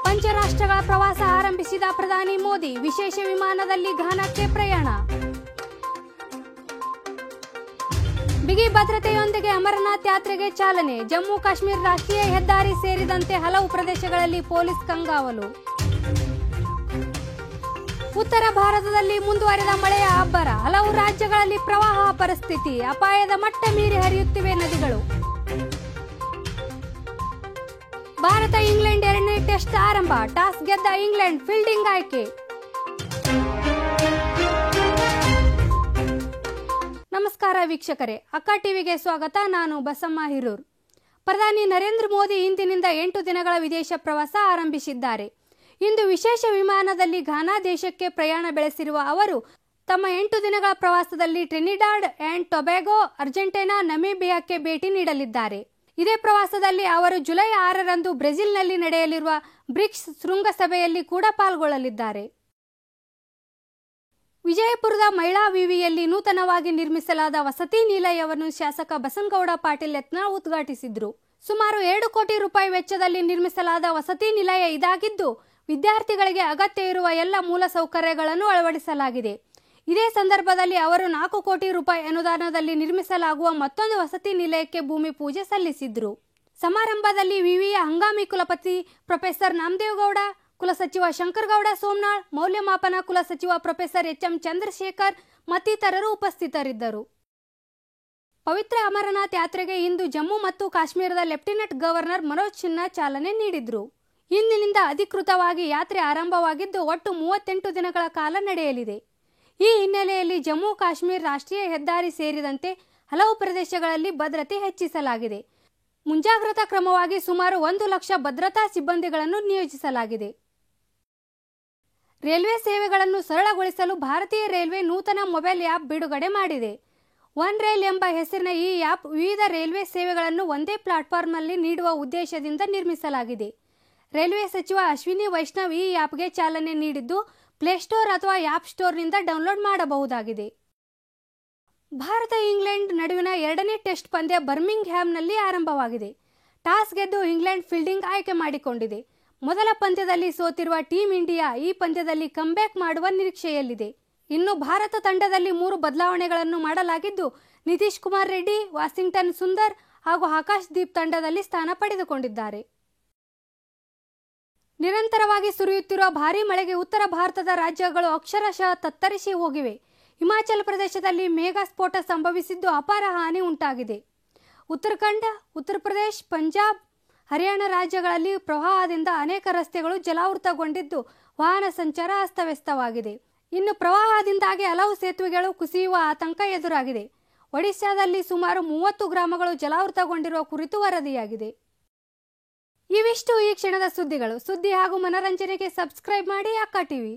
ಪಂಚರಾಷ್ಟ್ರಗಳ ಪ್ರವಾಸ ಆರಂಭಿಸಿದ ಪ್ರಧಾನಿ ಮೋದಿ ವಿಶೇಷ ವಿಮಾನದಲ್ಲಿ ಘಾನಾಕ್ಕೆ ಪ್ರಯಾಣ. ಬಿಗಿ ಭದ್ರತೆಯೊಂದಿಗೆ ಅಮರನಾಥ್ ಯಾತ್ರೆಗೆ ಚಾಲನೆ. ಜಮ್ಮು ಕಾಶ್ಮೀರ ರಾಷ್ಟ್ರೀಯ ಹೆದ್ದಾರಿ ಸೇರಿದಂತೆ ಹಲವು ಪ್ರದೇಶಗಳಲ್ಲಿ ಪೊಲೀಸ್ ಕಣ್ಗಾವಲು. ಉತ್ತರ ಭಾರತದಲ್ಲಿ ಮುಂದುವರೆದ ಮಳೆಯ ಅಬ್ಬರ. ಹಲವು ರಾಜ್ಯಗಳಲ್ಲಿ ಪ್ರವಾಹ ಪರಿಸ್ಥಿತಿ. ಅಪಾಯದ ಮಟ್ಟ ಮೀರಿ ಹರಿಯುತ್ತಿವೆ ನದಿಗಳು. ಭಾರತ ಇಂಗ್ಲೆಂಡ್ ಎರಡನೇ ಟೆಸ್ಟ್ ಆರಂಭ. ಟಾಸ್ ಗೆದ್ದ ಇಂಗ್ಲೆಂಡ್ ಫೀಲ್ಡಿಂಗ್ ಆಯ್ಕೆ. ನಮಸ್ಕಾರ ವೀಕ್ಷಕರೇ, ಅಕ್ಕ ಟಿವಿಗೆ ಸ್ವಾಗತ. ನಾನು ಬಸಮ್ಮ ಹಿರೂರ್. ಪ್ರಧಾನಿ ನರೇಂದ್ರ ಮೋದಿ ಇಂದಿನಿಂದ 8 ದಿನಗಳ ವಿದೇಶ ಪ್ರವಾಸ ಆರಂಭಿಸಿದ್ದಾರೆ. ಇಂದು ವಿಶೇಷ ವಿಮಾನದಲ್ಲಿ ಘಾನಾ ದೇಶಕ್ಕೆ ಪ್ರಯಾಣ ಬೆಳೆಸಿರುವ ಅವರು ತಮ್ಮ 8 ದಿನಗಳ ಪ್ರವಾಸದಲ್ಲಿ ಟ್ರಿನಿಡಾಡ್ ಅಂಡ್ ಟೊಬ್ಯಾಗೊ, ಅರ್ಜೆಂಟೀನಾ, ನಮೀಬಿಯಾಕ್ಕೆ ಭೇಟಿ ನೀಡಲಿದ್ದಾರೆ. ಇದೇ ಪ್ರವಾಸದಲ್ಲಿ ಅವರು ಜುಲೈ 6ರಂದು ಬ್ರೆಜಿಲ್ನಲ್ಲಿ ನಡೆಯಲಿರುವ ಬ್ರಿಕ್ಸ್ ಶೃಂಗಸಭೆಯಲ್ಲಿ ಕೂಡ ಪಾಲ್ಗೊಳ್ಳಲಿದ್ದಾರೆ. ವಿಜಯಪುರದ ಮಹಿಳಾ ವಿವಿಯಲ್ಲಿ ನೂತನವಾಗಿ ನಿರ್ಮಿಸಲಾದ ವಸತಿ ನಿಲಯವನ್ನು ಶಾಸಕ ಬಸನಗೌಡ ಪಾಟೀಲ್ ಯತ್ನಾಳ್ ಉದ್ಘಾಟಿಸಿದರು. ಸುಮಾರು 2 ಕೋಟಿ ರೂಪಾಯಿ ವೆಚ್ಚದಲ್ಲಿ ನಿರ್ಮಿಸಲಾದ ವಸತಿ ನಿಲಯ ಇದಾಗಿದ್ದು, ವಿದ್ಯಾರ್ಥಿಗಳಿಗೆ ಅಗತ್ಯ ಇರುವ ಎಲ್ಲ ಮೂಲ ಸೌಕರ್ಯಗಳನ್ನು ಅಳವಡಿಸಲಾಗಿದೆ. ಇದೇ ಸಂದರ್ಭದಲ್ಲಿ ಅವರು 4 ಕೋಟಿ ರೂಪಾಯಿ ಅನುದಾನದಲ್ಲಿ ನಿರ್ಮಿಸಲಾಗುವ ಮತ್ತೊಂದು ವಸತಿ ನಿಲಯಕ್ಕೆ ಭೂಮಿ ಪೂಜೆ ಸಲ್ಲಿಸಿದ್ರು. ಸಮಾರಂಭದಲ್ಲಿ ವಿವಿಯ ಹಂಗಾಮಿ ಕುಲಪತಿ ಪ್ರೊಫೆಸರ್ ನಾಮದೇವಗೌಡ, ಕುಲಸಚಿವ ಶಂಕರಗೌಡ ಸೋಮನಾಳ್, ಮೌಲ್ಯಮಾಪನ ಕುಲಸಚಿವ ಪ್ರೊಫೆಸರ್ ಎಚ್ ಎಂ ಚಂದ್ರಶೇಖರ್ ಮತ್ತಿತರರು ಉಪಸ್ಥಿತರಿದ್ದರು. ಪವಿತ್ರ ಅಮರನಾಥ್ ಯಾತ್ರೆಗೆ ಇಂದು ಜಮ್ಮು ಮತ್ತು ಕಾಶ್ಮೀರದ ಲೆಫ್ಟಿನೆಂಟ್ ಗವರ್ನರ್ ಮನೋಜ್ ಸಿನ್ಹಾ ಚಾಲನೆ ನೀಡಿದ್ರು. ಇಂದಿನಿಂದ ಅಧಿಕೃತವಾಗಿ ಯಾತ್ರೆ ಆರಂಭವಾಗಿದ್ದು, ಒಟ್ಟು 38 ದಿನಗಳ ಕಾಲ ನಡೆಯಲಿದೆ. ಈ ಹಿನ್ನೆಲೆಯಲ್ಲಿ ಜಮ್ಮು ಕಾಶ್ಮೀರ ರಾಷ್ಟ್ರೀಯ ಹೆದ್ದಾರಿ ಸೇರಿದಂತೆ ಹಲವು ಪ್ರದೇಶಗಳಲ್ಲಿ ಭದ್ರತೆ ಹೆಚ್ಚಿಸಲಾಗಿದೆ. ಮುಂಜಾಗ್ರತಾ ಕ್ರಮವಾಗಿ ಸುಮಾರು 1 ಲಕ್ಷ ಭದ್ರತಾ ಸಿಬ್ಬಂದಿಗಳನ್ನು ನಿಯೋಜಿಸಲಾಗಿದೆ. ರೈಲ್ವೆ ಸೇವೆಗಳನ್ನು ಸರಳಗೊಳಿಸಲು ಭಾರತೀಯ ರೈಲ್ವೆ ನೂತನ ಮೊಬೈಲ್ ಆ್ಯಪ್ ಬಿಡುಗಡೆ ಮಾಡಿದೆ. ಒನ್ ರೈಲ್ ಎಂಬ ಹೆಸರಿನ ಈ ಆ್ಯಪ್ ವಿವಿಧ ರೈಲ್ವೆ ಸೇವೆಗಳನ್ನು ಒಂದೇ ಪ್ಲಾಟ್ಫಾರ್ಮ್ನಲ್ಲಿ ನೀಡುವ ಉದ್ದೇಶದಿಂದ ನಿರ್ಮಿಸಲಾಗಿದೆ. ರೈಲ್ವೆ ಸಚಿವ ಅಶ್ವಿನಿ ವೈಷ್ಣವ್ ಈ ಆ್ಯಪ್ಗೆ ಚಾಲನೆ ನೀಡಿದ್ದು, ಪ್ಲೇಸ್ಟೋರ್ ಅಥವಾ ಆ್ಯಪ್ ಸ್ಟೋರ್ನಿಂದ ಡೌನ್ಲೋಡ್ ಮಾಡಬಹುದಾಗಿದೆ. ಭಾರತ ಇಂಗ್ಲೆಂಡ್ ನಡುವಿನ 2ನೇ ಟೆಸ್ಟ್ ಪಂದ್ಯ ಬರ್ಮಿಂಗ್ ಹ್ಯಾಮ್ನಲ್ಲಿ ಆರಂಭವಾಗಿದೆ. ಟಾಸ್ ಗೆದ್ದು ಇಂಗ್ಲೆಂಡ್ ಫೀಲ್ಡಿಂಗ್ ಆಯ್ಕೆ ಮಾಡಿಕೊಂಡಿದೆ. ಮೊದಲ ಪಂದ್ಯದಲ್ಲಿ ಸೋತಿರುವ ಟೀಂ ಇಂಡಿಯಾ ಈ ಪಂದ್ಯದಲ್ಲಿ ಕಂಬ್ಯಾಕ್ ಮಾಡುವ ನಿರೀಕ್ಷೆಯಲ್ಲಿದೆ. ಇನ್ನು ಭಾರತ ತಂಡದಲ್ಲಿ 3 ಬದಲಾವಣೆಗಳನ್ನು ಮಾಡಲಾಗಿದ್ದು, ನಿತೀಶ್ ಕುಮಾರ್ ರೆಡ್ಡಿ, ವಾಷಿಂಗ್ಟನ್ ಸುಂದರ್ ಹಾಗೂ ಆಕಾಶ್ ದೀಪ್ ತಂಡದಲ್ಲಿ ಸ್ಥಾನ ಪಡೆದುಕೊಂಡಿದ್ದಾರೆ. ನಿರಂತರವಾಗಿ ಸುರಿಯುತ್ತಿರುವ ಭಾರೀ ಮಳೆಗೆ ಉತ್ತರ ಭಾರತದ ರಾಜ್ಯಗಳು ಅಕ್ಷರಶಃ ತತ್ತರಿಸಿ ಹೋಗಿವೆ. ಹಿಮಾಚಲ ಪ್ರದೇಶದಲ್ಲಿ ಮೇಘ ಸ್ಫೋಟ ಸಂಭವಿಸಿದ್ದು ಅಪಾರ ಹಾನಿ ಉಂಟಾಗಿದೆ. ಉತ್ತರಾಖಂಡ, ಉತ್ತರ ಪ್ರದೇಶ, ಪಂಜಾಬ್, ಹರಿಯಾಣ ರಾಜ್ಯಗಳಲ್ಲಿ ಪ್ರವಾಹದಿಂದ ಅನೇಕ ರಸ್ತೆಗಳು ಜಲಾವೃತಗೊಂಡಿದ್ದು ವಾಹನ ಸಂಚಾರ ಅಸ್ತವ್ಯಸ್ತವಾಗಿದೆ. ಇನ್ನು ಪ್ರವಾಹದಿಂದಾಗಿ ಹಲವು ಸೇತುವೆಗಳು ಕುಸಿಯುವ ಆತಂಕ ಎದುರಾಗಿದೆ. ಒಡಿಶಾದಲ್ಲಿ ಸುಮಾರು 30 ಗ್ರಾಮಗಳು ಜಲಾವೃತಗೊಂಡಿರುವ ಕುರಿತು ವರದಿಯಾಗಿದೆ. ಇವಿಷ್ಟು ಈ ಕ್ಷಣದ ಸುದ್ದಿಗಳು. ಸುದ್ದಿ ಹಾಗೂ ಮನರಂಜನೆಗೆ ಸಬ್ಸ್ಕ್ರೈಬ್ ಮಾಡಿ ಅಕ್ಕ ಟಿವಿ.